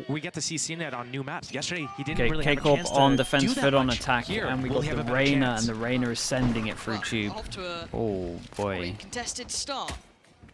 we get to see CNET on new maps. Yesterday, he didn't really have a KCorp chance on to defense, do that FUT on much. attack, Here, and we will got he have the a better Reyna, chance? and the Reyna is sending it through tube. Off to a Oh boy. contested start.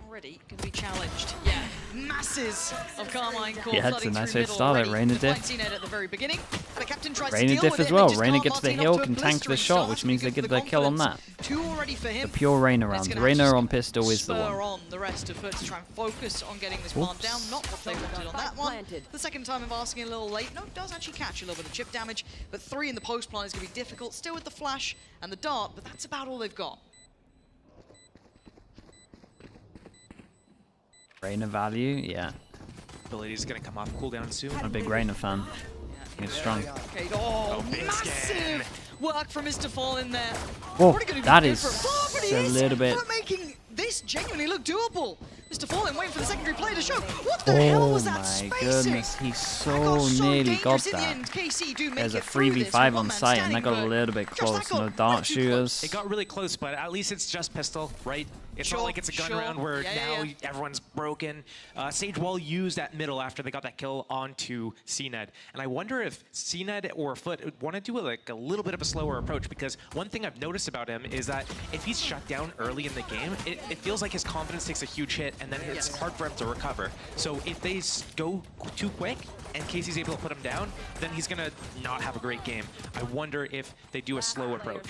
Already can be challenged. Yeah, masses of Carmine Core Yeah, it's a flooding nice through hit middle start at already. Reyna To find diff. CNET at the very beginning. The captain tries to Reyna deal diff with as it, well. but just Reyna can't. gets the Martin heal, off to a can tank the blistering shot, start which to means they give get the the kill on that. confidence. Two already for him. The pure Reyna That's rounds. gonna Reyna have to on pistol is the spur one. on the rest of FUT to try and focus on getting this plant down. Not what they wanted on that one. The second time of asking a little late. No, does actually catch a little bit of chip damage, but 3 in the post plant is going to be difficult. Still with the flash and the dart, but that's about all they've got. Reyna value, yeah. Ability is going to come off cooldown soon. I'm a big Reyna fan. He's strong. Okay, oh, big massive scan. work from Mr. Fall in there. Oh, What are gonna be that good is for but a little bit. We're making this genuinely look doable. Mr. Fallen waiting for the secondary player to show. What the hell was that my spacing? goodness, he That so nearly got dangerous in the that. end. KC do make There's a it through this 3v5 with on one site, man and that got a standing, little bit but close. Josh, that No got dart way too close. shooters. It got really close, but at least it's just pistol, right? It's Sure, not like it's a gun sure. round where Yeah, now everyone's broken. Sage Wall used at middle after they got that kill onto CNED. And I wonder if CNED or FUT would want to do like a little bit of a slower approach, because one thing I've noticed about him is that if he's shut down early in the game, it feels like his confidence takes a huge hit, and then it's hard for him to recover. So if they go too quick and Casey's able to put him down, then he's going to not have a great game. I wonder if they do a slow approach.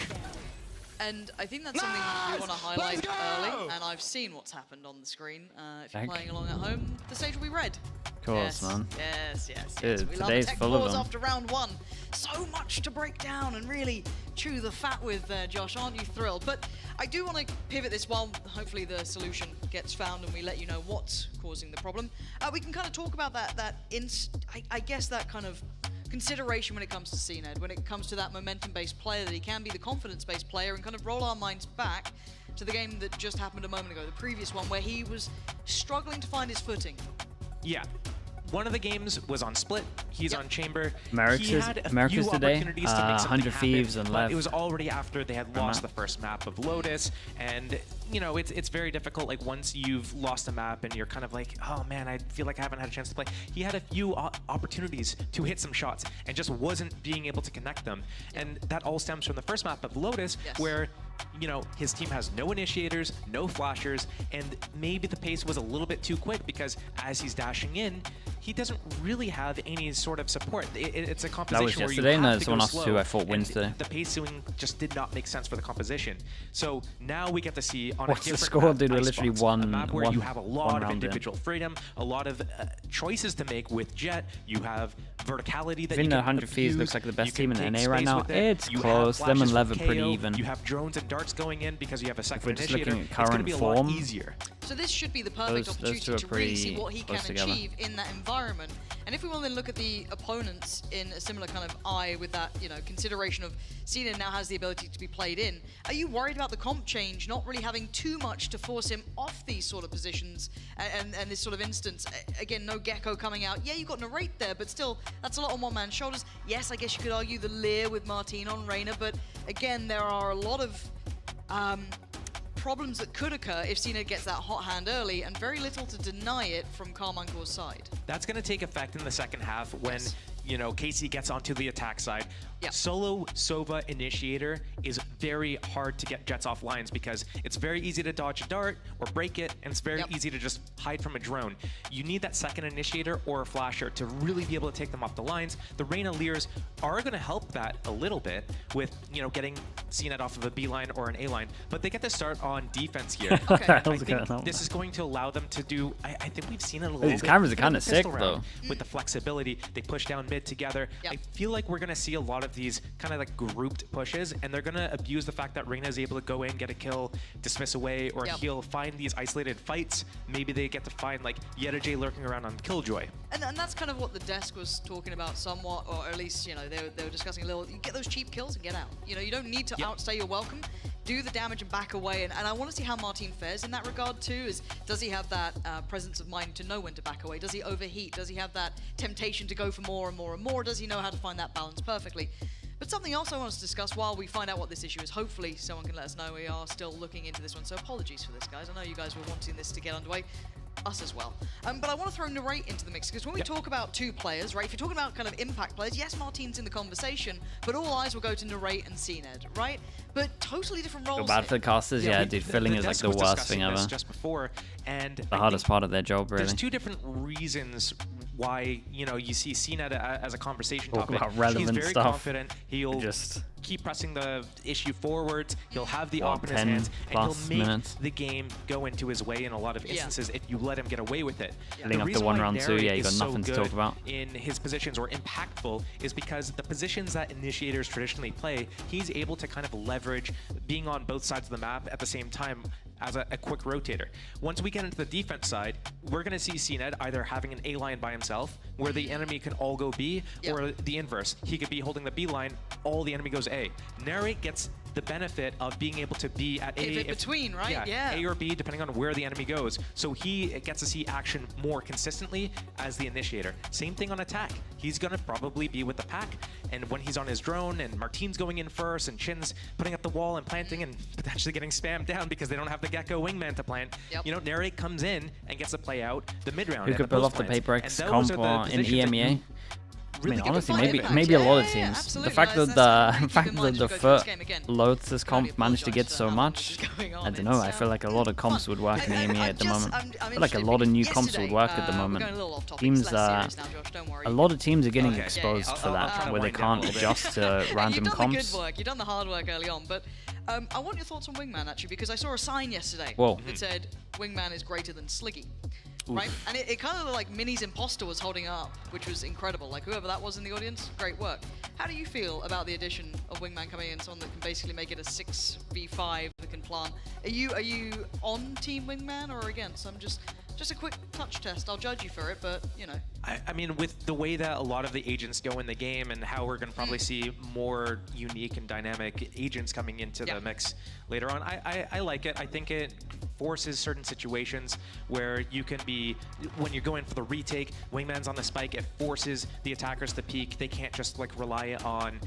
And I think that's something we want to highlight early, and I've seen what's happened on the screen. If you're playing along at home, the stage will be red. Of course, yes, man. Yes. Dude, We love today's tech full of wars them. after round 1. So much to break down and really chew the fat with, Josh. Aren't you thrilled? But I do want to pivot this while hopefully the solution gets found and we let you know what's causing the problem. We can kind of talk about I guess that kind of consideration when it comes to CNED, when it comes to that momentum-based player, that he can be the confidence-based player, and kind of roll our minds back to the game that just happened a moment ago, the previous one, where he was struggling to find his footing. Yeah. One of the games was on Split. He's on Chamber. America's he had a today, few opportunities to make something 100 Thieves happen, and but left. it was already after they had lost the first map of Lotus, and you know it's very difficult. Like once you've lost a map and you're kind of like, oh man, I feel like I haven't had a chance to play. He had a few opportunities to hit some shots and just wasn't being able to connect them, and that all stems from the first map of Lotus, where you know his team has no initiators, no flashers, and maybe the pace was a little bit too quick because as he's dashing in, he doesn't really have any sort of support. It's a composition That was where yesterday, you and have that's to one go off slow, two I thought wins and today. the pacing just did not make sense for the composition. So now we get to see on What's a the different score, map, dude? We're Icebox, literally a map where you have a lot of round in. individual freedom, a lot of choices to make with Jet. You have verticality that I think you the can 100 Thieves abuse. looks like the best You can team in take NA right space now. with it. It's You have close. Them flashes and from Lev are pretty KO. even. You have drones and darts going in because you have a second we're just initiator. looking at It's going to current be a form, lot easier. So this should be the perfect Those opportunity two are to really see pretty what he can close together. achieve in that environment. And if we will then look at the opponents in a similar kind of eye with that, you know, consideration of Cena now has the ability to be played in, are you worried about the comp change not really having too much to force him off these sort of positions and this sort of instance? Again, no Gecko coming out. Yeah, you got Narrate there, but still, that's a lot on one man's shoulders. Yes, I guess you could argue the Lear with Martin on Reyna, but again, there are a lot of problems that could occur if Cena gets that hot hand early, and very little to deny it from Carmine Core's side. That's going to take effect in the second half when, you know, Casey gets onto the attack side. Solo Sova Initiator is very hard to get Jets off lines because it's very easy to dodge a dart or break it, and it's very easy to just hide from a drone. You need that second Initiator or a flasher to really be able to take them off the lines. The Reyna Lears are going to help that a little bit with, you know, getting CNET off of a B line or an A line, but they get to start on defense here. I think this is going to allow them to do, I think we've seen it a little bit. These cameras are kind of sick, Pistol round with the flexibility. They push down mid together. I feel like we're going to see a lot of these kind of like grouped pushes, and they're going to abuse the fact that Reyna is able to go in, get a kill, dismiss away, or he'll find these isolated fights. Maybe they get to find like Yeta lurking around on Killjoy. And that's kind of what the desk was talking about somewhat, or at least, you know, they were discussing a little. You get those cheap kills and get out. You know, you don't need to outstay your welcome. Do the damage and back away, and I want to see how Martin fares in that regard too. Does he have that presence of mind to know when to back away? Does he overheat? Does he have that temptation to go for more and more and more? Does he know how to find that balance perfectly? But something else I want us to discuss while we find out what this issue is, hopefully someone can let us know. We are still looking into this one, so apologies for this, guys. I know you guys were wanting this to get underway. us as well. But I want to throw Narrate into the mix, because when we talk about 2 players, right, if you're talking about kind of impact players, yes, Martin's in the conversation, but all eyes will go to Narrate and CNED, right? But totally different roles. Feel bad for the casters, yeah, dude. Filling is like the worst thing ever. Just before, and the hardest part of their job, really. There's 2 different reasons why, you know, you see CNED as a conversation topic. About relevant He's very stuff. confident. He'll just keep pressing the issue forwards. He'll have the op in his 10 hands, and he'll plus make minutes. the game go into his way in a lot of instances if you let him get away with it. Filling up the 1 round 2, yeah, you got nothing to talk about. In his positions, or impactful, is because the positions that initiators traditionally play, he's able to kind of leverage being on both sides of the map at the same time as a quick rotator. Once we get into the defense side, we're going to see CNED either having an A line by himself, where the enemy can all go B, or the inverse. He could be holding the B line, all the enemy goes A. Narrate gets the benefit of being able to be at A. In between, right? Yeah. A or B, depending on where the enemy goes. So he gets to see action more consistently as the initiator. Same thing on attack. He's going to probably be with the pack, and when he's on his drone, and Martin's going in first, and Chin's putting up the wall and planting, and potentially getting spammed down because they don't have the Gecko wingman to plant, you know, Narrate comes in and gets to play out the mid-round. Who could build off the paper X comp in EMEA? Really, I mean, honestly, maybe a lot of teams. The fact that the FUT loads this comp managed to get so much, I don't know. I feel like a lot of comps would work in EMEA at the moment. I feel like a lot of new comps would work at the moment. Teams, a lot of teams are getting exposed for that, where they can't adjust to random comps. You've done the hard work early on, but I want your thoughts on Wingman, actually, because I saw a sign yesterday that said Wingman is greater than Sliggy. Right? And it kind of looked like Minnie's imposter was holding up, which was incredible. Like, whoever that was in the audience, great work. How do you feel about the addition of Wingman coming in, someone that can basically make it a 6v5 that can plant? Are you on Team Wingman or against? I'm just a quick touch test. I'll judge you for it, but, you know. I mean, with the way that a lot of the agents go in the game, and how we're going to probably see more unique and dynamic agents coming into the mix later on, I like it. I think it forces certain situations where you can be, when you're going for the retake, Wingman's on the spike, it forces the attackers to peek. They can't just like rely on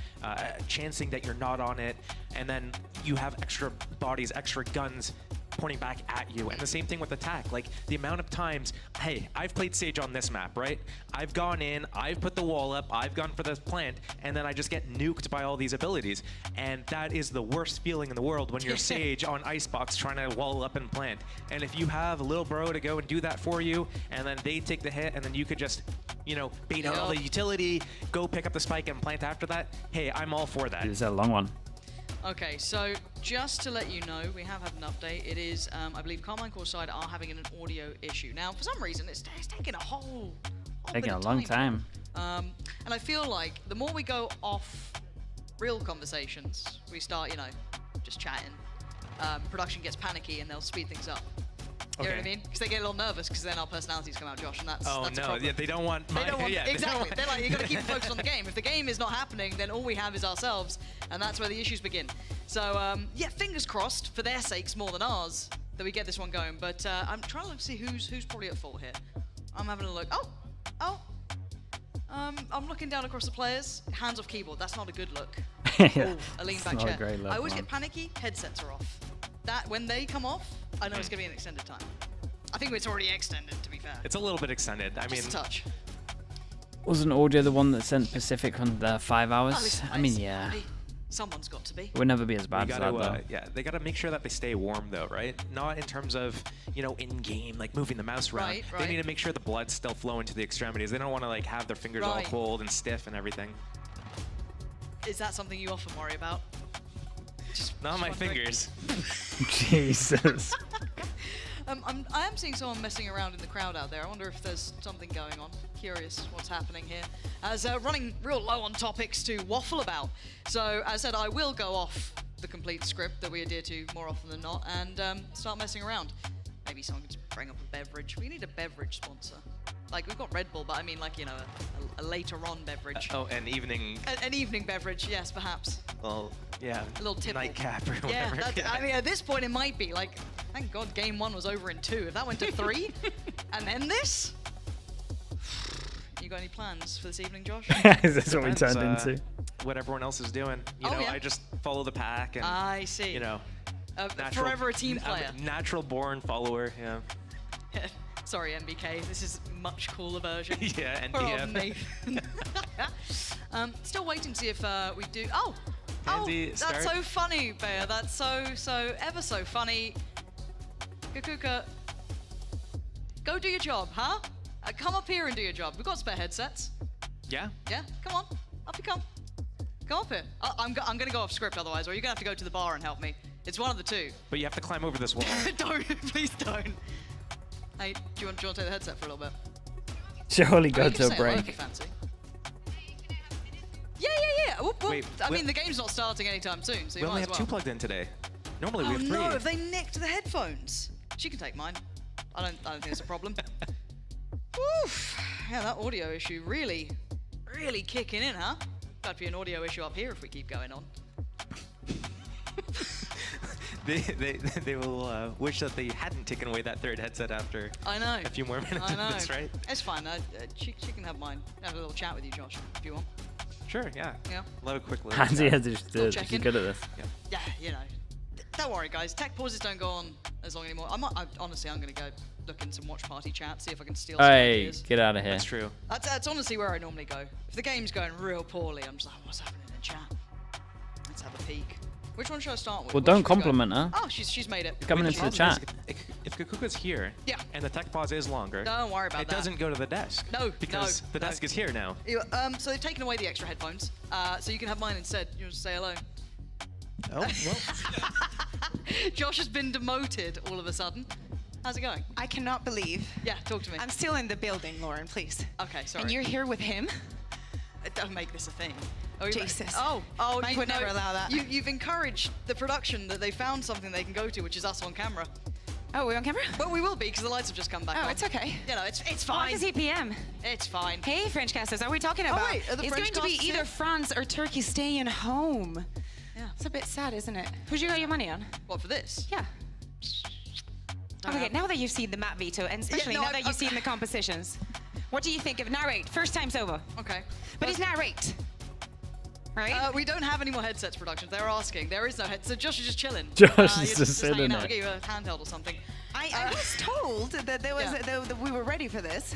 chancing that you're not on it, and then you have extra bodies, extra guns pointing back at you. And the same thing with attack. Like, the amount of times, hey, I've played Sage on this map, right? I've gone in, I've put the wall up, I've gone for the plant, and then I just get nuked by all these abilities. And that is the worst feeling in the world when you're Sage on Icebox trying to wall up and plant. And if you have a little bro to go and do that for you, and then they take the hit, and then you could just, you know, bait out all the utility, go pick up the spike and plant after that, hey, I'm all for that. It's a long one. Okay, so just to let you know, we have had an update. It is, I believe, Carmine Coreside are having an audio issue. Now, for some reason, it's taking a whole taking a long time. And I feel like the more we go off real conversations, we start, you know, just chatting. Production gets panicky and they'll speed things up. You know what I mean? Because they get a little nervous because then our personalities come out, Josh, and that's a problem. They don't want exactly. They're like, you got to keep focused on the game. If the game is not happening, then all we have is ourselves, and that's where the issues begin. So yeah, fingers crossed for their sakes more than ours that we get this one going. But I'm trying to look to see who's probably at fault here. I'm having a look. I'm looking down across the players. Hands off keyboard. That's not a good look. Yeah, a lean it's back not a chair. great look, I always man. get panicky. Headsets are off. That when they come off, I know it's going to be an extended time. I think it's already extended, to be fair. It's a little bit extended. I mean, just a touch. Wasn't Audio the one that sent Pacific on the 5 hours? I mean, yeah. Someone's got to be. It would never be as bad as that, though. Yeah, they got to make sure that they stay warm, though, right? Not in terms of, you know, in-game, like moving the mouse around. Right. They need to make sure the blood's still flowing to the extremities. They don't want to, like, have their fingers all cold and stiff and everything. Is that something you often worry about? Not my fingers. Jesus. I am seeing someone messing around in the crowd out there. I wonder if there's something going on. Curious what's happening here. As running real low on topics to waffle about. So, as I said, I will go off the complete script that we adhere to more often than not and start messing around. Maybe someone could bring up a beverage. We need a beverage sponsor. Like, we've got Red Bull, but I mean, like, you know, a later on beverage. An evening. An evening beverage, yes, perhaps. Well, yeah. A little tipple. Nightcap or yeah, whatever. I mean, at this point, it might be. Like, thank God game 1 was over in 2. If that went to 3, and then this? You got any plans for this evening, Josh? Is this what we turned into? What everyone else is doing. You know, I just follow the pack. And, I see. You know. Forever a team player. Natural born follower, yeah. Sorry, MBK. This is a much cooler version. Yeah, Poor old NDF. Nathan. Still waiting to see if we do. Oh, Pansy, that's start. so funny, Bear. That's so ever so funny. Kakuka, go do your job, huh? Come up here and do your job. We've got spare headsets. Yeah. Yeah, come on. Up you come. Come up here. I'm going to go off script otherwise, or you're going to have to go to the bar and help me. It's one of the two. But you have to climb over this wall. Don't. Please don't. Hey, do you want to take the headset for a little bit? Surely Oh, go you can to a say hello if break. you fancy. Yeah. Whoop, whoop. Wait, I mean, the game's not starting anytime soon, so you We might only as have well. 2 plugged in today. Normally Oh we have 3. no, have they nicked the headphones? She can take mine. I don't think it's a problem. Oof. Yeah, that audio issue really kicking in, huh? That'd be an audio issue up here if we keep going on. They will wish that they hadn't taken away that 3rd headset after I know. a few more minutes I know. of this, right? It's fine. She can have mine. Have a little chat with you, Josh, if you want. Sure, yeah. Yeah. We'll have a quick look. Pansy has Still she's checking. good at this. Yeah, you know. Don't worry, guys. Tech pauses don't go on as long anymore. Honestly, I'm gonna go look in some watch party chat, see if I can steal some Hey, ideas. get out of here. That's true. That's honestly where I normally go. If the game's going real poorly, I'm just like, what's happening in chat? Let's have a peek. Which one should I start with? Well, What don't should we go? compliment her. Oh, she's made it. Coming Wait, into the problem chat. is, if Kakuka's here, Yeah. and the tech pause is longer, Don't worry about it that. doesn't go to the desk. No, because no, the no. desk is here now. So they've taken away the extra headphones, so you can have mine instead. You want to say hello? Oh, well. Josh has been demoted all of a sudden. How's it going? I cannot believe. Yeah, talk to me. I'm still in the building, Lauren, please. Okay, sorry. And you're here with him? Don't make this a thing. Oh, Jesus. Oh, I would never allow that. You've encouraged the production that they found something they can go to, which is us on camera. Oh, we're on camera? Well, we will be because the lights have just come back Oh, on. it's okay. You know, it's Oh, fine. it's 8 p.m. It's fine. Hey, Frenchcasters, are we talking about? wait, are the it's going to be Frenchcasters either here? France or Turkey staying home. Yeah. It's a bit sad, isn't it? Who'd you got your money on? What for this? Yeah. Okay, now that you've seen the map veto, and especially no, now that you've okay. seen the compositions, what do you think of narrate? First time's over. Okay. But it's narrate. Right? We don't have any more headsets production. They're asking. There is no headset. So Josh is just chilling. Josh You're is just hanging sitting out. I'll there. get you a handheld or something. I was told that there was Yeah. that we were ready for this.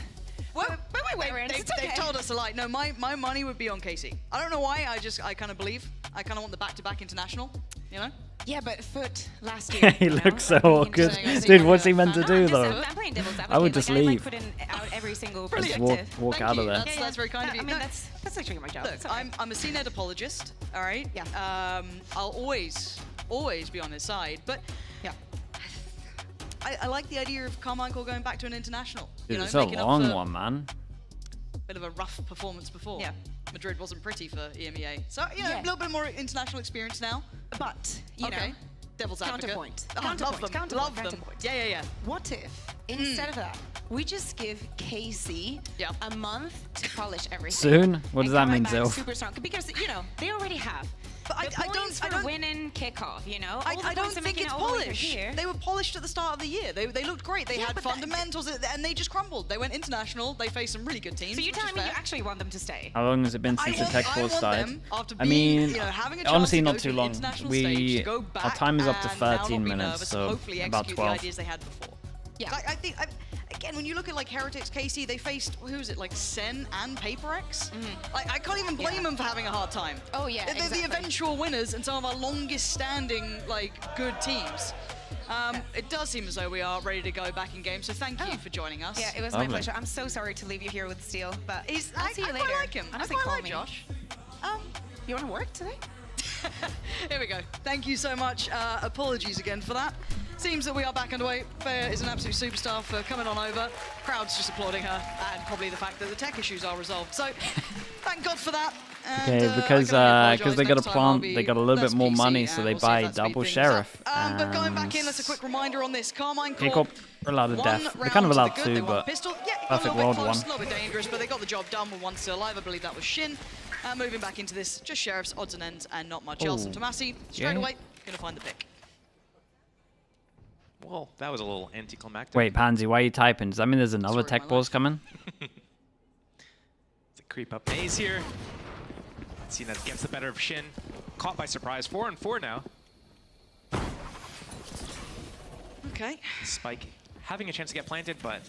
Well, but wait, they've told us a lie. No, my money would be on Casey. I don't know why. I kind of believe. I kind of want the back-to-back international. You know. Yeah, but FUT last year. He you know, looks so like, being awkward. interesting. Dude, what's he meant to No, do I'm just- though? I'm playing devil's advocate. I would just like, I leave. like putting out every single Brilliant. perspective. Just walk Thank out you. of there. That's very kind of you. I mean, No, that's literally my job. Look, It's okay. I'm a CNED apologist. All right. Yeah. I'll always be on his side, but Yeah. I like the idea of Carmichael going back to an international. Dude, you know, it's a making up long for one, man. a bit of a rough performance before. Yeah. Madrid wasn't pretty for EMEA, so you know, Yeah. a little bit more international experience now. But, you Okay. know, Devil's advocate. Counterpoint. Oh, love Counterpoint, them. counterpoint, Love them. counterpoint. Yeah. what if, instead of that, we just give KC Yeah. a month to polish everything? Soon? What does and that come mean, back Zilf? super strong. Because, you know, they already have. But The points for I don't. winning kickoff, you know? I All the don't points they're think making it's all the way through polished. here. They were polished at the start of the year. They looked great. They Yeah, had but that- fundamentals, and they just crumbled. They went international. They faced some really good teams. So you're which is telling me you fair. actually want them to stay? How long has it been since the tech I pause want started? them, after I being, mean, you know, having a chance honestly, to go not to too the long. international stage, to go back Our time is up to and now not 13 be minutes, nervous, so hopefully about execute 12. the ideas they had before. Yeah. I think, again, when you look at like Heretics KC, they faced, who was it, like Sen and PaperX? Like, I can't even blame Yeah. them for having a hard time. Oh, yeah, They're exactly. the eventual winners and some of our longest standing, like, good teams. It does seem as though we are ready to go back in game, so thank you for joining us. Yeah, it was Lovely. my pleasure. I'm so sorry to leave you here with Steel, but I'll see you I later. quite like him. Honestly, I quite call like me. Josh. You want to work today? Here we go. Thank you so much. Apologies again for that. Seems that we are back underway. Fair is an absolute superstar for coming on over. Crowd's just applauding her, and probably the fact that the tech issues are resolved. So, thank God for that. And, Okay, I because can only apologise. they got a Next time I'll plant, be they got a little less bit more PC, money, and so they we'll see if buy that speeds double things sheriff. up. But going back in, that's a quick reminder on this. Carmine KCorp Corp. are allowed to One death. They're round kind of to the allowed good. to, They won but pistol. Yeah, got Perfect a little World bit close, won. a little bit dangerous, but they got the job done with one still alive. I believe that was Shin. Moving back into this, just sheriffs, odds and ends, and not much else. Ooh. And Tomasi, straight Yeah. away, gonna find the pick. Well, that was a little anticlimactic. Wait, Pansy, why are you typing? Does that mean there's another Story of tech my pause life. coming? It's a creep up maze here. Cena gets the better of Shin. Caught by surprise. 4-4 now. Okay. Spike having a chance to get planted, but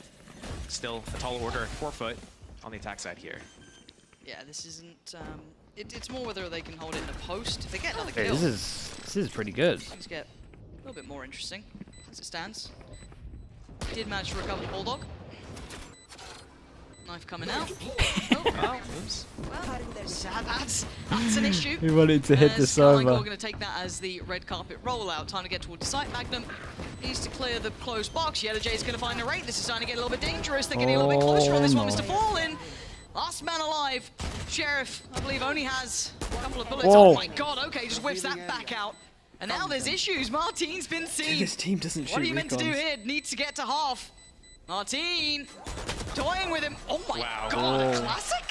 still a tall order for FUT on the attack side here. Yeah, this isn't... it's more whether they can hold it in the post. If they get another kill, this is pretty good. things get a little bit more interesting as it stands. Did manage to recover the Bulldog. Knife coming out. Oh, oops. Well, that's an issue. We wanted to hit the server. We're going to take that as the red carpet rollout. Time to get towards the site. Magnum needs to clear the closed box. Yellow Jay's going to find a rate. This is starting to get a little bit dangerous. They're getting a little bit closer on this one. Mr. Fallen, last man alive. Sheriff, I believe, only has a couple of bullets. Whoa. Oh my God, okay, just whips that back out. And now there's issues. Martine's been seen. This team doesn't shoot What are you meant to do recons. here? Needs to get to half. Martine toying with him. Oh my Wow. God, a classic.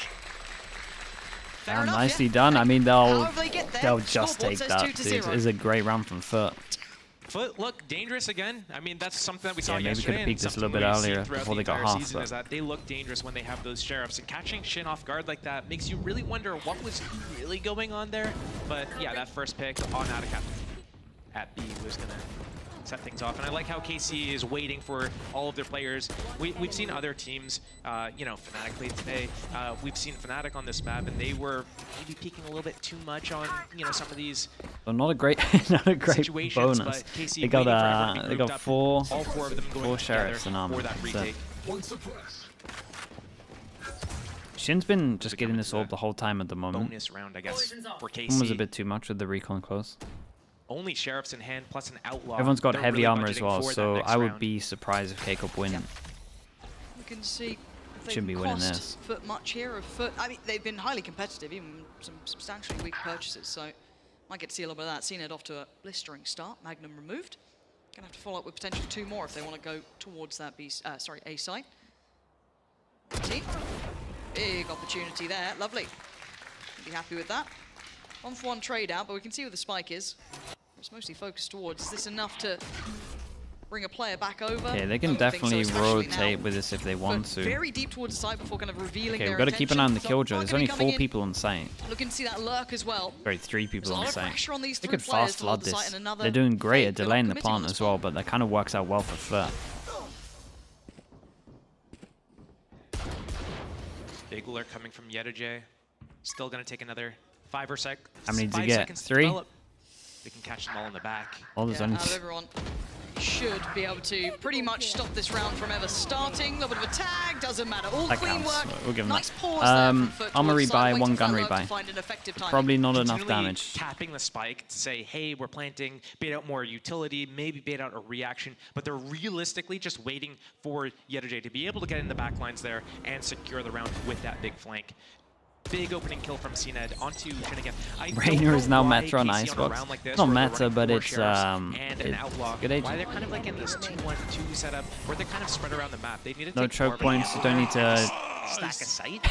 Fair Yeah, enough, nicely yeah. done. I mean, they'll However they get there, just scoreboard take says that. 2-0. This is a great round from FUT. FUT look dangerous again. I mean, that's something that we saw Yeah, maybe yesterday. could've and peeked this a little something bit we've seen earlier throughout before the they got entire half, season but- is that they look dangerous when they have those sheriffs. And catching Shin off guard like that makes you really wonder what was really going on there. But yeah, that first pick on Attica at B was gonna set things off. And I like how KC is waiting for all of their players. We've seen other teams, you know, Fnatic played today. We've seen Fnatic on this map, and they were maybe peeking a little bit too much on, you know, some of these So not a great situations. bonus. But KC They got waiting for everyone to be they grouped got up, four all four of them going four together sheriffs and armor. for that That's it. retake. Shin's been just getting this orb the whole time at the moment. Bonus round, I guess, for KC. One was a bit too much with the recon close. Only sheriffs in hand plus an outlaw. Everyone's got They're heavy really armor as budgeting well, for that so next I would round. be surprised if KCorp win. You can see they Should be can winning cost this. FUT much here. FUT, I mean, they've been highly competitive, even some substantially weak purchases. So might get to see a little bit of that. CNED off to a blistering start. Magnum removed. Gonna have to follow up with potentially 2 more if they want to go towards that A site. See, big opportunity there. Lovely. Be happy with that. 1-for-1 trade out, but we can see where the spike is. It's mostly focused towards. Is this enough to bring a player back over? Yeah, they can I don't think so, definitely especially rotate now. with this if they want But to. very deep towards the side before kind of revealing Okay, their we've got to keep an eye on the intention. killjoy. So There's Mark only gonna be 4 coming in, people on site. looking to see that lurk as well. Sorry, 3 people There's a on lot of site. pressure on these They 3 could players fast to hold flood the site this. and another They're doing great fake. at They're not delaying the committing on plant this as well, one. but that kind of works out well for FUT. Big lurk coming from Yedajay. Still going to take another 5 or 6. How many did you 5 get? seconds to 3? develop. They can catch them all in the back. Oh, there's Yeah, only out of everyone, should be able to pretty much stop this round from ever starting. A little bit of a tag, doesn't matter. All That clean counts. work. We'll give them Nice that. pause there from FUT Armor towards the side, rebuy, waiting 1 for gun that lurk to rebuy. find an effective timing. Probably not enough Continually damage. tapping the spike to say, hey, we're planting, bait out more utility, maybe bait out a reaction, but they're realistically just waiting for Yedajay to be able to get in the back lines there and secure the round with that big flank. Big opening kill from CNED onto Shin again. Raynor is now meta on Icebox. Like this, Not where they're meta, running but 4 it's sheriffs and an it's outlaw. good Why agent. they're kind of like in this 2-1-2 setup where they're kind of spread around the map. They need to No take choke more of points. a You don't need to. stack a sight.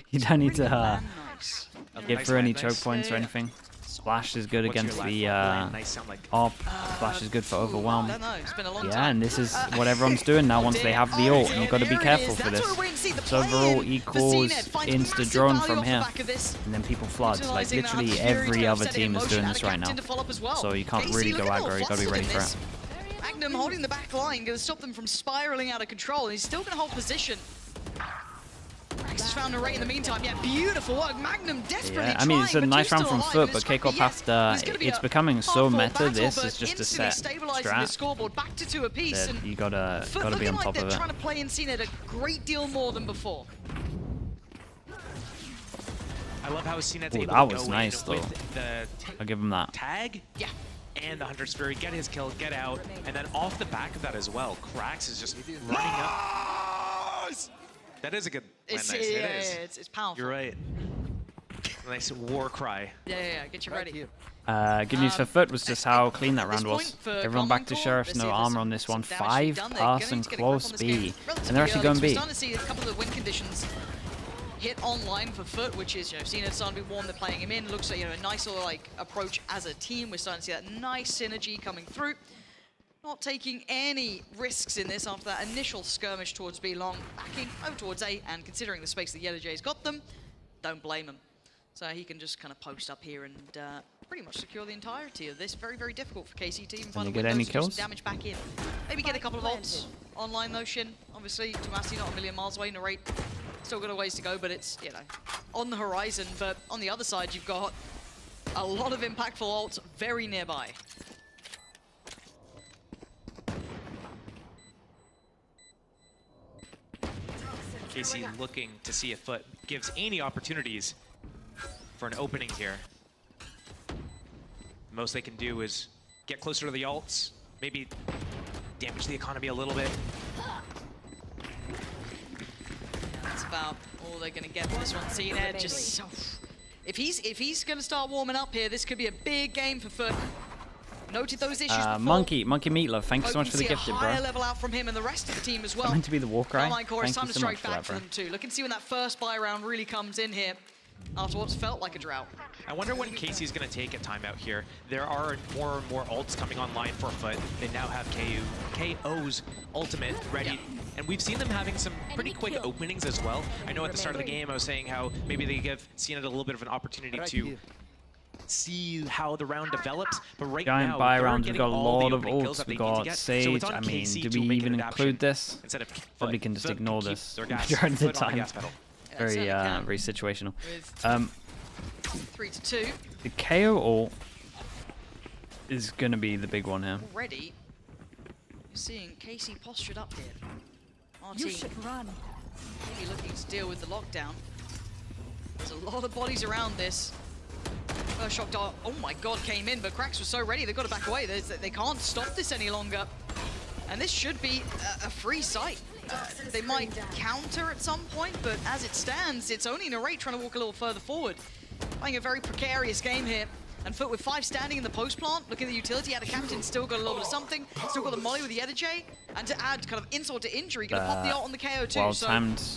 You don't need Really to nice. give Nice for any man, choke nice. points or Yeah, yeah. anything. Splash is good What's your against last the line? Nice sound like AWP. Splash is good for overwhelm. I don't know, it's been a long Yeah, time. and this is what everyone's doing now once they have the ult, and you've got to be careful for this. So overall equals insta drone from here, and then people flood. Like literally every other team is doing this right now. So you can't really go aggro, you got to be ready for it. Magnum holding the back line, going to stop them from spiraling out of control, and he's still going to hold position. Rex has found a rate in the meantime. Yeah, beautiful work. Magnum desperately Yeah, I mean, it's a trying, but nice two round still from alive, FUT, and but it's KCorp yes, has it's to. It's becoming so hard-fought meta. battle, This but is just a instantly set stabilizing the strat scoreboard back to 2 apiece, that and you gotta FUT be looking on like top they're of it. trying to play in CNED a great deal more than before. I love how CNED's Ooh, able that to was go nice, in though. with the I'll give him that. tag Yeah. and the Hunter's Fury, get his kill, get out, and then off the back of that as well, Krax is just running up. That is a good It's, nice. yeah, It is. it's powerful. You're right. Nice war cry. Yeah, get you ready. Good news for FUT was just how clean that at this round was. point for Everyone back to Common Core, Sheriffs, let's see no if there's armor on this some one. damage 5 done. They're pass gonna and need to get a grip close on this B. game And they're relatively actually early, going 'cause B. We're starting to see a couple of the win conditions hit online for FUT, which is, CNED starting to be warm, they're playing him in. Looks like, a nice sort of like approach as a team. We're starting to see that nice synergy coming through. Not taking any risks in this after that initial skirmish towards B long, backing over towards A, and considering the space that Yellowjay's got them, don't blame him. So he can just kind of post up here and pretty much secure the entirety of this. Very, very difficult for KC team. Can you get any kills? Damage back in. Maybe get a couple of ults. online though, Shin. Obviously, Tomasi not a million miles away. Narrate still got a ways to go, but it's, you know, on the horizon. But on the other side, you've got a lot of impactful ults very nearby. KC looking to see if FUT gives any opportunities for an opening here. The most they can do is get closer to the ults, maybe damage the economy a little bit. That's about all they're going to get for this one. Seeing Ed just so... If he's going to start warming up here, this could be a big game for FUT. Noted those issues before. Monkey Meatloaf, thank you so much for the gifted, bro. Higher level out from him and the rest of the team as well. Meant to be the war cry. KCorp, it's time to so strike much back for them too. Look and see when that first buy round really comes in here after what's felt like a drought. I wonder when KC's going to take a timeout here. There are more and more ults coming online for FUT. They now have KO's ultimate ready. And we've seen them having some pretty quick openings as well. I know at the start of the game I was saying how maybe they give CNET a little bit of an opportunity to see how the round develops, but right now buy rounds, we've got a lot of ults, we've got Sage. I mean, do we even include this? Probably can just ignore this during the time. Very very situational. 3-2. The KO ult is gonna be the big one here. Already, you're seeing KC postured up here. You should run. Maybe looking to deal with the lockdown. There's a lot of bodies around this. First shock dart, oh my god, came in, but Krax was so ready, they've got to back away. They can't stop this any longer. And this should be a free site. They might counter at some point, but as it stands, it's only Narrate trying to walk a little further forward. Playing a very precarious game here. And FUT with 5 standing in the post plant, looking at the utility, had a captain, still got a little bit of something, still got the molly with the J, and to add kind of insult to injury, gonna pop the ult on the KO too, so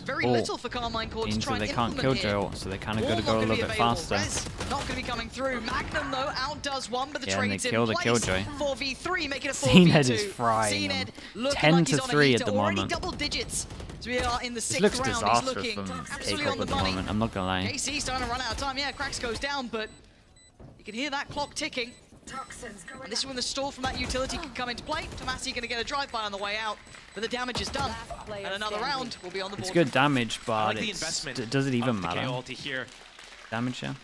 very little for KarmInCorp to try and implement here. They can't kill, so they kind of got to go a little bit faster. Rez not going to be coming through. Magnum though outdoes one, but the trade's in the Killjoy. 4v3, making it 4v2. CNED is frying them. 10-3 at the moment. Double digits. So we are in the 6th This looks round. disastrous He's looking from absolutely KCorp on the at the money. moment, I'm not gonna lie. KC's starting to run out of time. Yeah, Krax goes down, but you can hear that clock ticking. And this is when the stall from that utility can come into play. Tomasi going to get a drive-by on the way out, but the damage is done. And another round will be on the board. It's good damage, but like does it even matter? Here. Damage, yeah.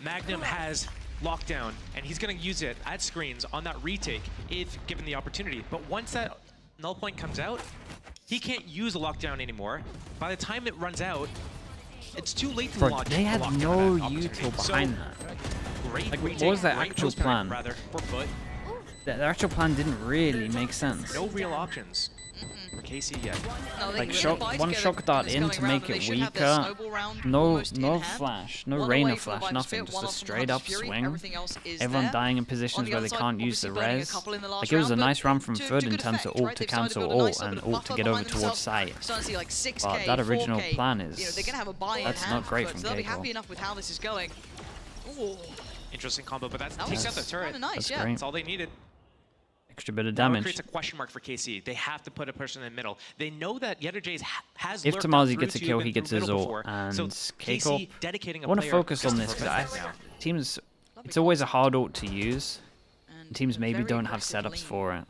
Magnum has lockdown, and he's going to use it at screens on that retake if given the opportunity. But once that null point comes out, he can't use a lockdown anymore. By the time it runs out, it's too late to launch. They had no util behind that. Like, what was their actual plan? Rather, for FUT. Their actual plan didn't really make sense. No real options for KC yet. No, like one shock dart in to make it weaker. No flash, no Reyna flash, nothing. Just a straight up swing. Everyone dying in positions where they can't use the res. Like, it was a nice run from FUT in terms of ult to cancel ult and ult to get over towards site. But that original plan is, that's not great from They'll be happy enough with how this is going. Interesting combo, but that takes out the turret. Nice, that's great. That's all they needed. Extra bit of damage. It creates a question mark for KC. They have to put a person in the middle. They know that Yetterjay has if Tomasi gets a kill, he gets his ult. And so KCorp, I want to focus on this because teams, it's always a hard ult to use. Teams maybe don't have setups for it.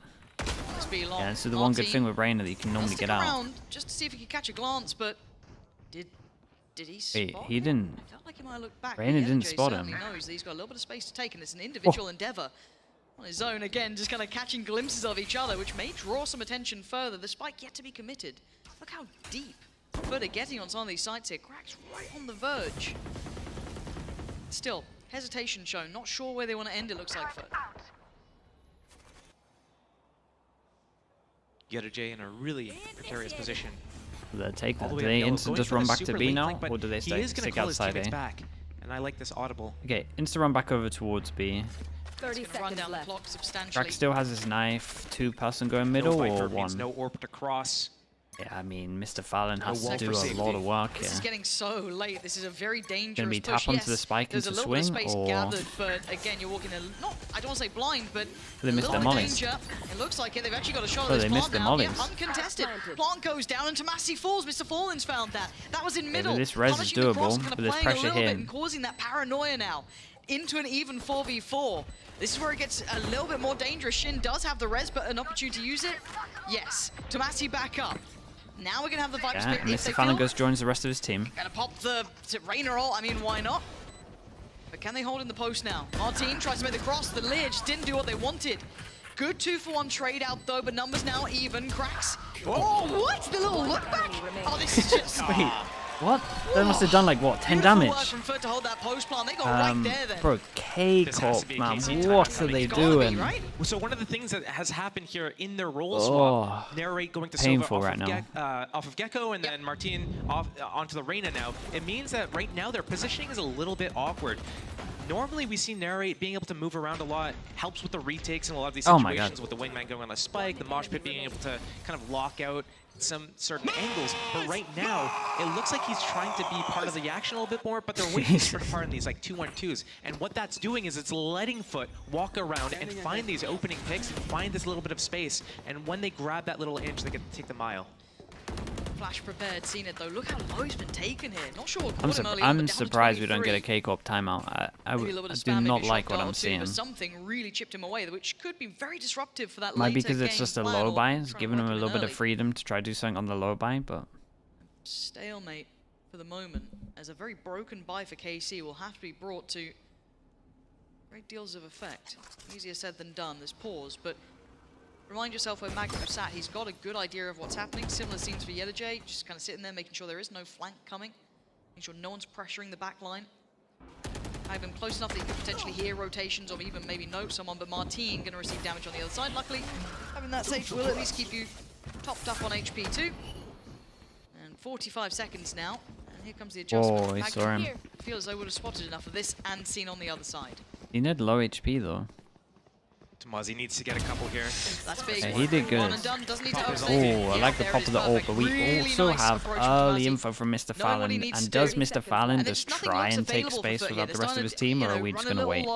Yeah, so the one good thing with Reyna that you can normally get out. Just to see if he could catch a glance, but did he spot Wait, he didn't. I felt like he might look back. Reyna didn't spot him. Knows that he's got a little bit of space to take, and it's an individual endeavor on his own. Again, just kind of catching glimpses of each other, which may draw some attention further. The spike yet to be committed. Look how deep FUT are getting on some of these sites here. Krax right on the verge. Still, hesitation shown. Not sure where they want to end, it looks like FUT. Yetterjay in a really precarious position. They take that. Do they instant just run back to B now, or do they stick outside A? Back, and I like this audible. Okay, instant run back over towards B. 30 seconds down left. The clock substantially. Krax still has his knife. 2-person going middle or one? No orb to cross. Yeah, I mean, Mr. Fallon has to do a lot of work here. This is getting so late. This is a very dangerous Gonna be push. tap onto the spike into There's a little swing, bit of space or gathered, but again, you're walking not, I don't want to say blind, but they missed their mollies. Danger. It looks like it. They've actually got a shot Oh, at this they missed plant their now. Yeah, mollies. uncontested. Plant goes down and Tomasi falls. Mr. Fallen's found that. That was in middle. This res is doable, but there's pressure here. And causing that paranoia now. into an even 4v4. This is where it gets a little bit more dangerous. Shin does have the res, but an opportunity to use it? Yes. Tomasi back up. Now we're going to have the Viper Spirit. And Mr. Fallon goes joins the rest of his team. Going to pop the Rainer ult. I mean, why not? But can they hold in the post now? Martin tries to make the cross. The Lidge didn't do what they wanted. Good 2-for-1 trade out though, but numbers now even. Cracks. Oh, what? The little look back? Oh, this is just... Wait. What? That must have done like what, 10 damage? From FUT to hold that post plant. They go right there then. Bro, KCorp, man, what are they doing? Right? So one of the things that has happened here in their role swap, Narrate going to Sova off of Gecko and then Martin onto the Reyna now, it means that right now their positioning is a little bit awkward. Normally we see Narrate being able to move around a lot, helps with the retakes in a lot of these situations with the wingman going on a spike, the mosh pit being able to kind of lock out some certain angles, but right now it looks like he's trying to be part of the action a little bit more, but they're waiting to split apart in these like 2-1-2s, and what that's doing is it's letting FUT walk around and find these opening picks and find this little bit of space, and when they grab that little inch, they get to take the mile. Flash prepared, seen it though. Look how low he's been taken here. Not sure. I'm surprised we don't get a KCorp timeout. I do not like what I'm seeing. Something really chipped him away, which could be very disruptive for that. Might be because it's just a low buy. It's giving him a little bit of freedom to try to do something on the low buy, but stalemate for the moment. As a very broken buy for KC will have to be brought to great deals of effect. Easier said than done. There's pause, but. Remind yourself where Magnum sat. He's got a good idea of what's happening. Similar scenes for YellowJ, just kind of sitting there, making sure there is no flank coming, making sure no one's pressuring the back line. I've been close enough that you could potentially hear rotations or even maybe note someone, but Martin going to receive damage on the other side. Luckily, having that safe will at least keep you topped up on HP too. And 45 seconds now, and here comes the adjustment. Oh, he saw him. I feel as though I would have spotted enough of this and seen on the other side. He had low HP though. Tomasi needs to get a couple here. That's big. Yeah, he did good. Oh, I like the pop of the ult, but we also have early info from Mr. Fallon. And does Mr. Fallon just try and take space without the rest of his team, or are we just going to wait?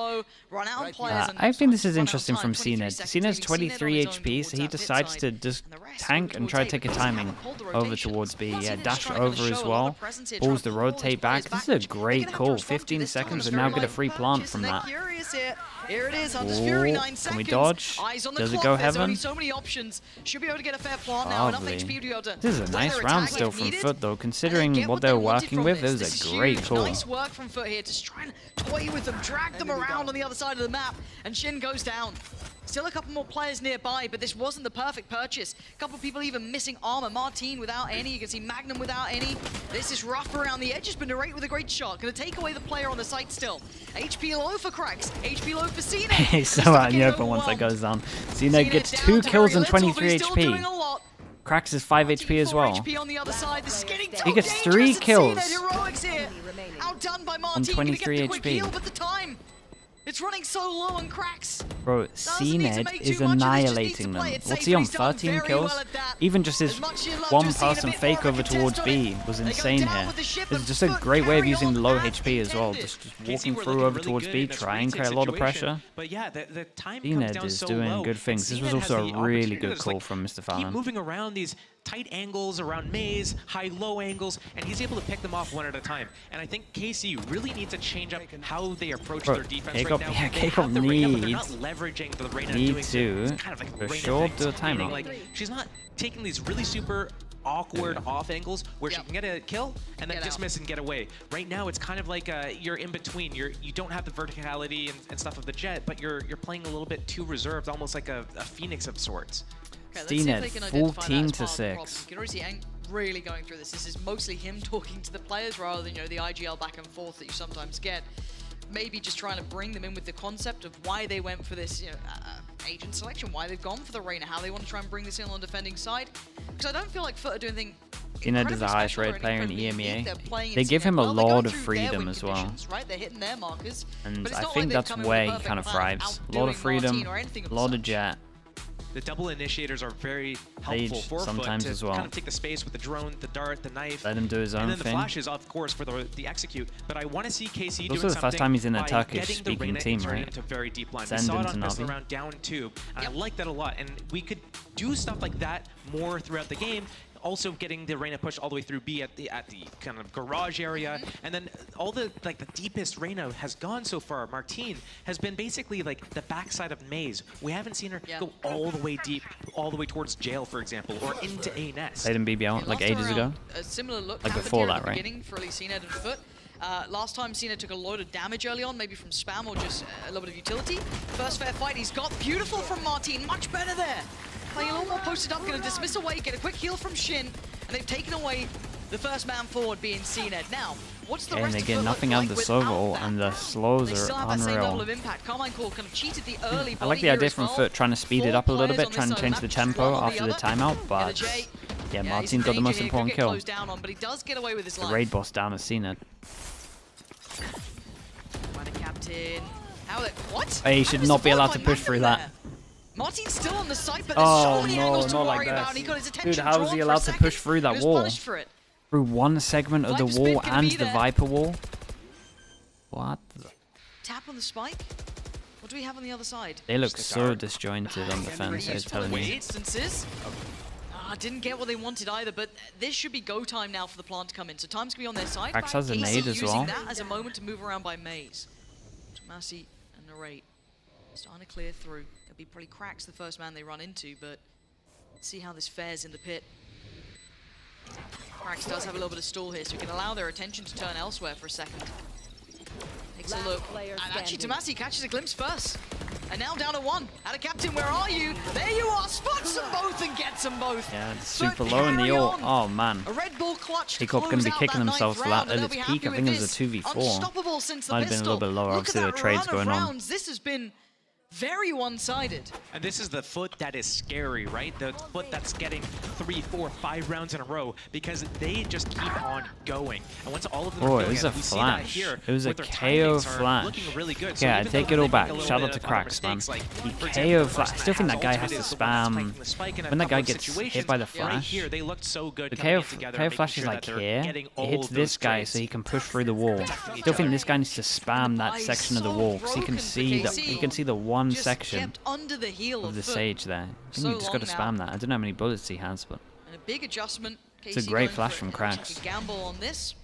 I think this is interesting from CNED. CNED's 23 HP, so he decides to just tank and try to take a timing over towards B. Yeah, dash over as well. Pulls the rotate back. This is a great call. 15 seconds and now get a free plant from that. Here it is, Hunter's Fury, 9 seconds. Can we dodge? Does it go heaven? There's so many options. Should be able to get a fair plant now. Enough HP to be able to this is a nice round still from FUT though, considering what they're working with. It was a great call. Nice work from FUT here, just trying to toy with them, drag them around on the other side of the map, and Shin goes down. Still a couple more players nearby, but this wasn't the perfect purchase. A couple of people even missing armor. Martin without any. You can see Magnum without any. This is rough around the edges, but Narrate with a great shot. Going to take away the player on the site still. HP low for Cracks. HP low for Cena. He's so out in the open once that goes down. Cena gets 2 kills and 23 HP. Cracks is 5 HP as well. He gets 3 kills on 23 HP. It's running so low on Cracks. Bro, CNED is annihilating them. What's he on, 13 kills? Even just his one-person fake over towards B was insane here. It's just a great way of using the low HP as well. Just walking through over towards B, try and create a lot of pressure. But yeah, the time CNED is doing good things. This was also a really good call from Mr. Fallon. Keep moving around these tight angles around maze, high-low angles, and he's able to pick them off one at a time. And I think KC really needs to change up how they approach their defense right now. Yeah, KCorp needs to, for sure, do a timeout. Like, she's not taking these really super awkward off angles where she can get a kill and then dismiss and get away. Right now, it's kind of like you're in between. You don't have the verticality and stuff of the Jet, but you're playing a little bit too reserved, almost like a Phoenix of sorts. CNED 14-6. You can already see Eng really going through this. This is mostly him talking to the players rather than the IGL back and forth that you sometimes get. Maybe just trying to bring them in with the concept of why they went for this agent selection, why they've gone for the Reyna, how they want to try and bring this in on the defending side. Because I don't feel like FUT are doing anything. CNED is the highest rated player in EMEA. They give him a lot of freedom as well. Right? They're hitting their markers, and I think that's where he kind of thrives. A lot of freedom, a lot of Jet. The double initiators are very helpful for sometimes FUT to as well. kind of take the space with the drone, the dart, the knife. Let him do his own thing. And then the flashes, of course, for the execute. But I want to see KC doing also the first time he's in a Turkish-speaking team, right? Into very deep line. Send we saw him it to on pistol Navi. round down 2. I like that a lot. And we could do stuff like that more throughout the game. also getting the Reyna push all the way through B at the kind of garage area, and then all the the deepest Reyna has gone so far. Martine has been basically like the backside of Maze. We haven't seen her go all the way deep, all the way towards jail, for example, or into A nest. Played in BBL like ages ago. A similar look like before that, right? Beginning for at least CNED and FUT. Last time Cena took a load of damage early on, maybe from spam or just a little bit of utility. First fair fight he's got. Beautiful from Martine, much better there. Playing a little more posted up, gonna dismiss away, get a quick heal from Shin, and they've taken away the first man forward being CNED. Now, what's the rest and of again, nothing out of the Sova ult, and the slows they still are have that same level unreal. of impact. Carmine Core kind of cheated the early I like the idea from FUT trying to speed it up a little bit, trying to change the tempo after the timeout, but yeah, Martine's got the most important kill. But he does get away with his The raid boss down has seen it. Captain. What? He should not be allowed to push through that. Martine's still on the site, but there's so many angles to worry about. And he got his attention. Dude, how is he allowed to push through that wall? Through one segment of the wall and the Viper wall? What? Tap on the spike. What do we have on the other side? They look so disjointed on defense, I'm telling you. Instances. Didn't get what they wanted either, but this should be go time now for the plant to come in. So time's gonna be on their side. Krax has a nade as well. Using that as a moment to move around by Maze. Massey and Narrate starting to clear through. It'll be probably Krax the first man they run into, but let's see how this fares in the pit. Krax does have a little bit of stall here, so we can allow their attention to turn elsewhere for a second. Takes a look. And actually, Tomasi catches a glimpse first. And now down to one. Out of Captain, where are you? There you are. Spots them both and gets them both. Yeah, it's super low in the ult. Oh, man. A Red Bull clutch. KCorp going to be kicking themselves for that at its peak. I think it was a 2v4. Unstoppable since the might have been a little bit lower. Obviously, the trade's going on. This has been very one-sided. And this is the FUT that is scary, right? The FUT that's getting 3, 4, 5 rounds in a row because they just keep on going. And once all of them oh, are it was a flash. It was a KO flash. Really good. Yeah, so take it all back. Shout out to Krax, man. The KO flash. I still think that guy has to spam. When that guy gets hit by the flash, they looked so good. The KO flash is like here. It hits this guy so he can push through the wall. I still think this guy needs to spam that section of the wall because he can see the one section under the heel of the sage there. I think you just got to spam that. I don't know how many bullets he has, but and a big adjustment. It's a great flash from Krax. Gamble on this.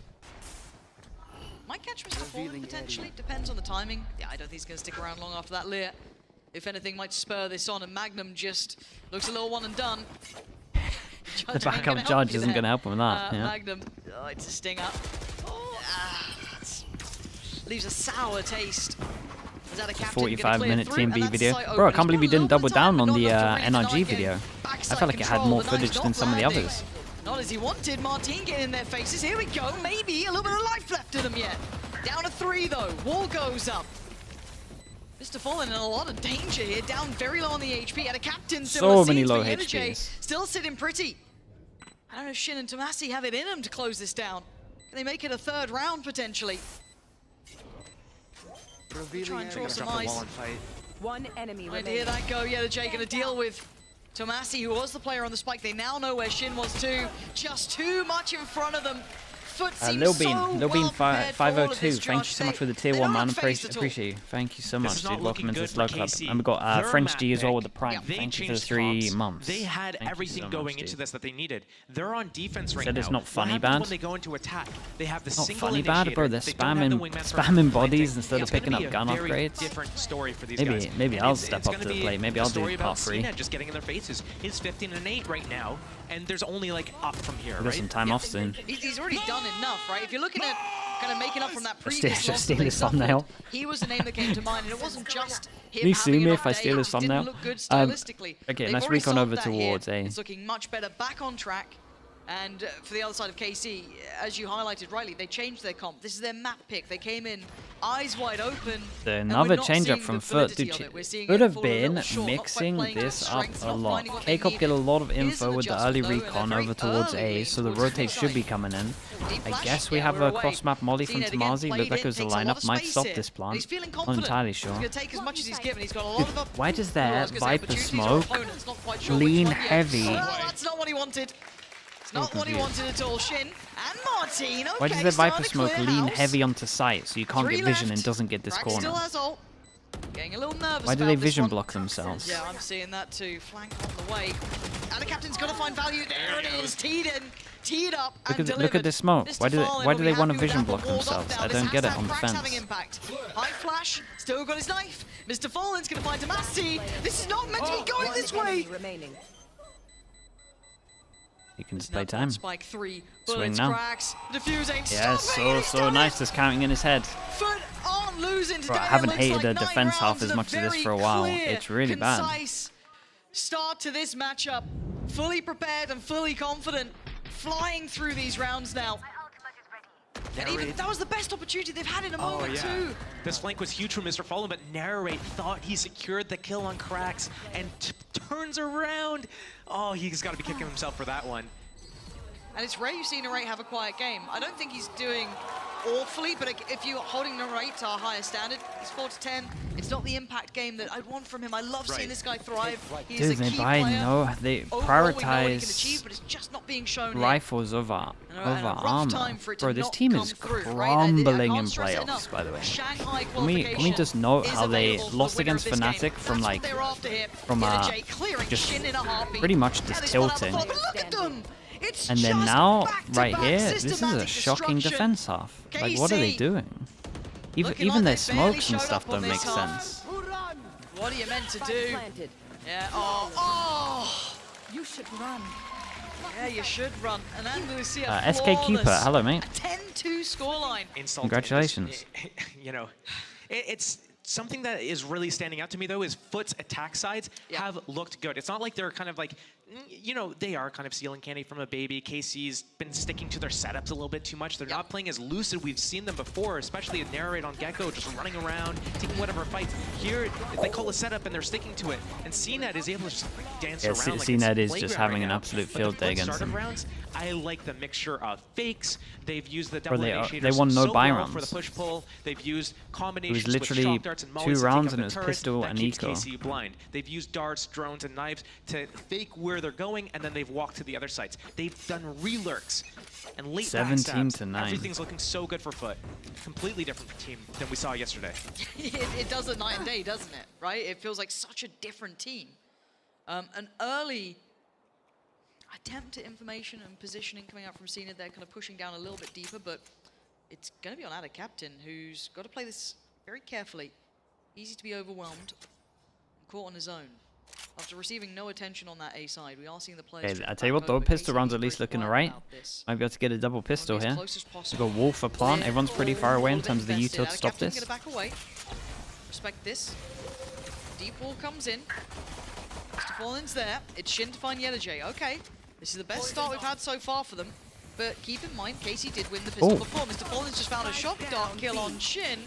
Might catch Mr. Fallen potentially. Depends on the timing. Yeah, I don't think he's going to stick around long after that Lear. If anything, might spur this on, and Magnum just looks a little one and done. The backup judge isn't going to help him with that. Yeah. Magnum, it's a sting up. Leaves a sour taste. 45-minute TMB video. Bro, I can't believe he didn't double down on the NRG video. I felt like it had more footage than some of the others. Not as he wanted. Martine getting in their faces. Here we go. Maybe a little bit of life left in them yet. Down to 3 though. Wall goes up. Mr. Fallen in a lot of danger here. Down very low on the HP. At a Captain. So many low HPs. Still sitting pretty. I don't know if Shin and Tomasi have it in them to close this down. Can they make it a 3rd round potentially? Try and draw some eyes. One enemy remaining. Hear that go. Yeah, the Jay going to deal with Tomasi, who was the player on the spike. They now know where Shin was too. Just too much in front of them. Lil Bean 502, thank you so much for the tier 1, man. Appreciate you. Thank you so much, dude. Welcome into the Slow Club. And we got French D as well with the Prime. Thank you for the 3 months. They had everything going into this that they needed. They're on defense right now. Said it's not funny bad. When they go into attack, they have the not single funny bad, bro. They're spamming bodies instead of picking up gun upgrades. Different story for these guys. Maybe I'll step up to the plate. Maybe I'll do part 3. Just getting in their faces. He's 15-8 right now, and there's only like up from here. We've got some time off soon. He's already done enough, right? If you're looking at kind of making up from that previous just steal his thumbnail. He was the name that came to mind, and it wasn't just him. Can you sue me if I steal his thumbnail? Look good stylistically. Okay, let's recon over towards A. It's looking much better, back on track. And for the other side of KC, as you highlighted rightly, they changed their comp. This is their map pick. They came in eyes wide open. Another change up from FUT. Dude, could have been mixing this up a lot. KCorp get a lot of info with the early recon over towards A, so the rotate should be coming in. I guess we have a cross-map molly from Tomasi. Looked like it was a lineup. Might stop this plant. Not entirely sure. Dude, why does their Viper smoke lean heavy? That's not what he wanted. Not what he wanted at all. Shin and Martine. Okay, why does the Viper smoke lean heavy onto sight so you can't get vision and doesn't get this corner? Still has ult. Getting a little nervous. Why do they about this vision one. block themselves? Yeah, I'm seeing that too. Flank on the way. And the captain's got to find value. There it is. Teed in. Teed up and delivered. Look at this smoke. Why do they want to vision happy with block that, but walled themselves? off I now. don't get it on This the has having fence. impact. High flash, still got his knife. Mr. Fallen's going to find Demasi. This is not meant to be going this way. You can just play time. Spike 3. Swing Bullets, now. cracks. The fuse ain't Yeah, stopping. so nice. Just counting in his head. FUT aren't losing today. Bro, I haven't It looks hated like a 9 defense half rounds as and much as this very for a while. clear, It's really bad. concise start to this matchup. Fully prepared and fully confident. Flying through these rounds now. And even that was the best opportunity they've had in a moment too. This flank was huge from Mr. Fallen, but Narrate thought he secured the kill on Cracks and turns around. Oh, he's got to be kicking himself for that one. And it's rare you see Narrate have a quiet game. I don't think he's doing awfully, but if you're holding Narrate to a higher standard, he's 4-10. It's not the impact game that I'd want from him. I love seeing this guy thrive. He's Dude, a they key buy player. no. They Overall, we know what he can achieve, prioritize but it's just not being shown here. rifles over And a rough armor. time for it to Bro, this not team come is through, right? I crumbling in can't stress it playoffs, enough. by the way. Shanghai Can we just note is how they available for lost the winner against of this game. Fnatic from That's like what they're after here. from Yellowjay clearing just Shin in a heartbeat. pretty much Now just this one out the tilting. floor, but look at them. It's And then just now, back-to-back right here, this is a systematic shocking destruction. defense half. Like, what are they KC doing? looking Even their like they barely smokes showed and stuff up on don't make this half. sense. What are you meant to do? Yeah, oh, You should run. yeah, you should run. And Andalusia SK flawless. Cooper, hello mate. A 10-2 scoreline. Insult. Congratulations. You know, it's something that is really standing out to me though is FUT's attack sides have looked good. It's not like they're kind of like, you know, they are kind of stealing candy from a baby. KC's been sticking to their setups a little bit too much. They're not playing as lucid. We've seen them before, especially in Narrate on Gecko, just running around, taking whatever fights. Here, they call a setup and they're sticking to it. And CNET is able to just like, dance around. Like CNET it's is just playground having right an now. absolute But field the day FUT against startup them. rounds, I like the mixture of fakes. They've used the Bro, double they initiators won no so buy well for rounds. the push-pull. They've used It combinations was with literally shock darts and mollies 2 to take rounds out and the it was turrets. pistol That and keeps eco. KC blind. They've used darts, drones, and knives to fake where they're going, and then they've walked to the other sites. They've done relurks and late 17 backstabs. to 9. Everything's looking so good for FUT. Completely different team than we saw yesterday. It does it night and day, doesn't it? Right? It feels like such a different team. An early attempt at information and positioning coming out from Cena. They're kind of pushing down a little bit deeper, but it's going to be on Ada Captain, who's got to play this very carefully. Easy to be overwhelmed. Caught on his own. After receiving no attention on that A side, we are seeing the players. Okay, I tell you what though, pistol rounds at least looking alright. Might be able to get a double pistol here. We got Wolf for plant. Everyone's pretty far away in terms of the util to stop this. Back away. Respect this. Deep wall comes in. Mr. Fallen's there. It's Shin to find Yellowjay. Okay, this is the best start we've had so far for them. But keep in mind, Casey did win the pistol before. Mr. Fallen's just found a shock dart kill on Shin.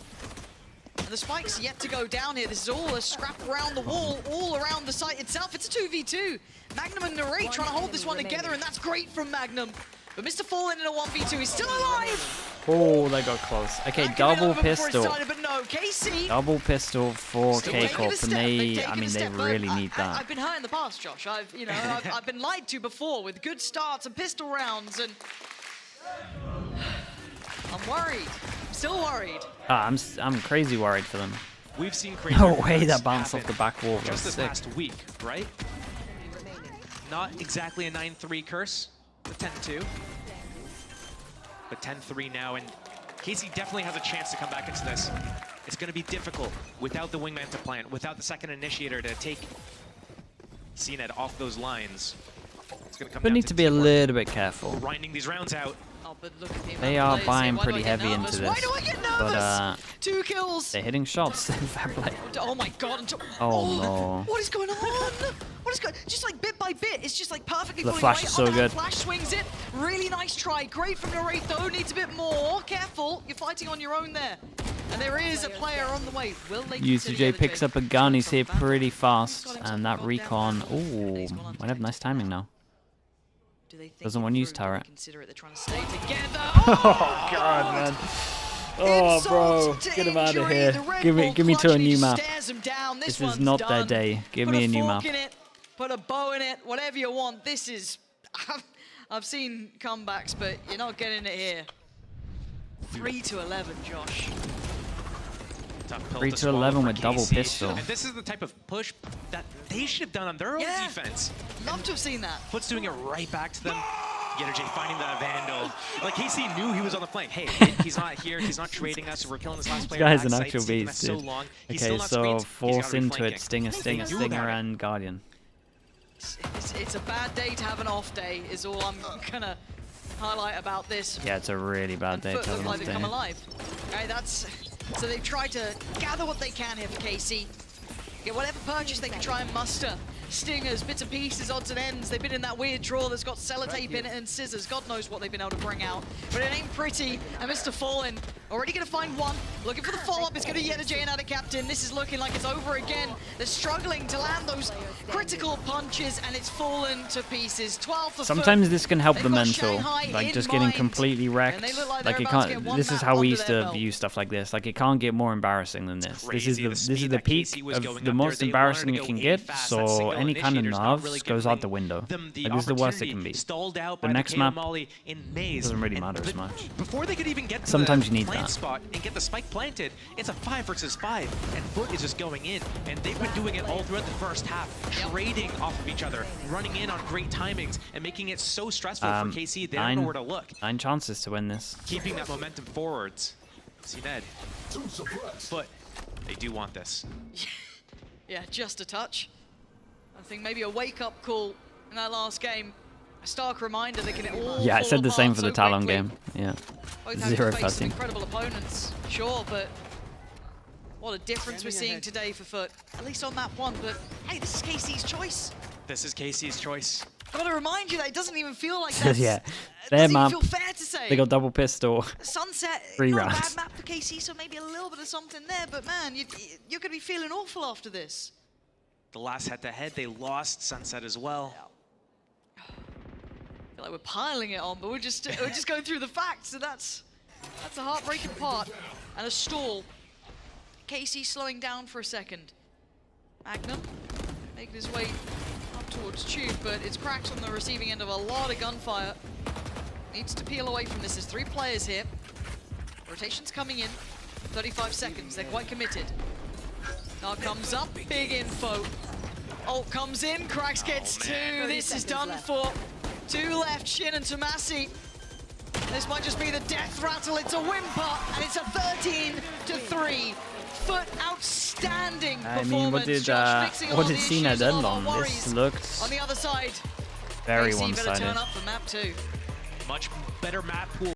And the spike's yet to go down here. This is all a scrap around the wall, all around the site itself. It's a 2v2. Magnum and Narrate trying to hold this one together, and that's great from Magnum. But Mr. Fallen in a 1v2, he's still alive! Oh, they got close. Okay, double pistol. Started, but no, KC Double pistol for still taking a KCorp, and step. they, They've taken I a mean, they step, but really need that. I've been hurt in the past, Josh. I've been lied to before with good starts and pistol rounds, and I'm worried. I'm still worried. I'm crazy worried for them. We've seen crazy No way recruits that bounced off happen the back wall. just That's this sick. past week, right? Not exactly a 9-3 curse with 10-2, but 10-3 now, and Casey definitely has a chance to come back into this. It's going to be difficult without the wingman to plant, without the second initiator to take CNET off those lines. It's going to come But down need to be a teamwork. little bit careful. Grinding these rounds out. Oh, but look at the They amount are of players buying here. Why do pretty I get heavy nervous? into Why this. do I get But nervous? 2 kills. they're hitting shots. Fair play. Oh my god. Oh, no. What is going on? What is going just like bit by bit, it's just like perfectly The pulling flash away. is so that good. Flash swings it. Really nice try. Great from Narrate though. Needs a bit more. Careful. You're fighting on your own there. And there is a player on the way. Will they consider UCJ Yellowjay picks up a gun. He's here from pretty He's fast. got himself And that got down recon. now. Ooh, He's gone on to might have nice timing now. Do they think Doesn't it want to use through? Do they turret. Consider it. They're trying to stay together. Oh, God, man. Oh, bro. Insult to Get him out of injury. here. The Red Give me Bull to a clutch, new he map. stares him down. This is one's not their done. day. Give Put me a new fork map. in it, put a bow in it, whatever you want. This is... I've seen comebacks, but you're not getting it here. 3-11, Josh. Tough pill 3 to to swallow 11 for with double KC. pistol. And this is the type of push that they should have done on their own defense. Love to have seen that. FUT's doing it right back to them. Yenergy finding the Vandal. Like, KC knew he was on the flank. Hey, he's not here. He's not trading us. We're killing this last player. This guy's an backside. actual It's taking beast, us so dude. long. He's Okay, still not so screens. He's force gotta be into flanking. it. Stinger, Do Stinger, about it. and Guardian. It's a bad day to have an off day, is all I'm gonna highlight about this. Yeah, it's a really bad day to FUT have look an like off they've day. come alive. Okay, so they've tried to gather what they can here for KC. Get whatever purchase they can try and muster. Stingers, bits and pieces, odds and ends. They've been in that weird drawer that's got sellotape in it and scissors. God knows what they've been able to bring out. But it ain't pretty. And Mr. Fallen already going to find one. Looking for the follow-up. It's going to Yenergy and out of captain. This is looking like it's over again. They're struggling to land those critical punches, and it's fallen to pieces. 12 for Sometimes FUT. this can help They've the got mental, Shanghai like in just getting mind, completely wrecked. and they look like Like they're it about to can't. get one This is map how we under used their to belt. view stuff like this. Like it can't get more embarrassing than this. Crazy, This is the speed peak that KC was of going the up most there. They embarrassing wanted it to can go get. in fast. That So single any kind of initiator's not nerves really goes out the giving window. them the Like this is the worst it can opportunity. be. Stalled out The by next KO map Molly in maze. doesn't really And matter as much. Before they could even get to Sometimes the you need plant that. spot and get the spike planted, it's a 5 versus 5, and FUT is just going in. And they've been doing it all throughout the first half, trading off of each other, running in on great timings, and making it so stressful for KC. They don't know where to look. 9 chances to win this. Keeping that momentum forwards. See Ned. But they do want this. Yeah, just a touch. I think maybe a wake-up call in that last game. A stark reminder they can all Yeah, I fall said the same apart for the so Talon quickly. game. Yeah. Both having 0 to face some fucking. incredible opponents, sure, but what a difference we're seeing today for FUT. At least on map 1, but hey, this is KC's choice. This is KC's choice. I gotta remind you that it doesn't even feel like that. Yeah. It Their doesn't map. even feel fair to say. They got double pistol. Sunset, 3 not a rounds. bad map for KC, so maybe a little bit of something there, but man, you're gonna be feeling awful after this. The last head-to-head, they lost Sunset as well. I feel like we're piling it on, but we're just going through the facts, so that's a heartbreaking part. And a stall. KC slowing down for a second. Magnum making his way up towards Tube, but it's cracked on the receiving end of a lot of gunfire. Needs to peel away from this. There's 3 players here. Rotation's coming in. 35 seconds. They're quite committed. Now comes up. Big info. Ult comes in. Cracks gets 2. This is done for. 2 left. Shin and Tomasi. This might just be the death rattle. It's a whimper, and it's a 13-3. FUT outstanding performance. I mean, what did Cena done long? This looked on the other side. very KC better turn one-sided. up for map 2. Much better map pool.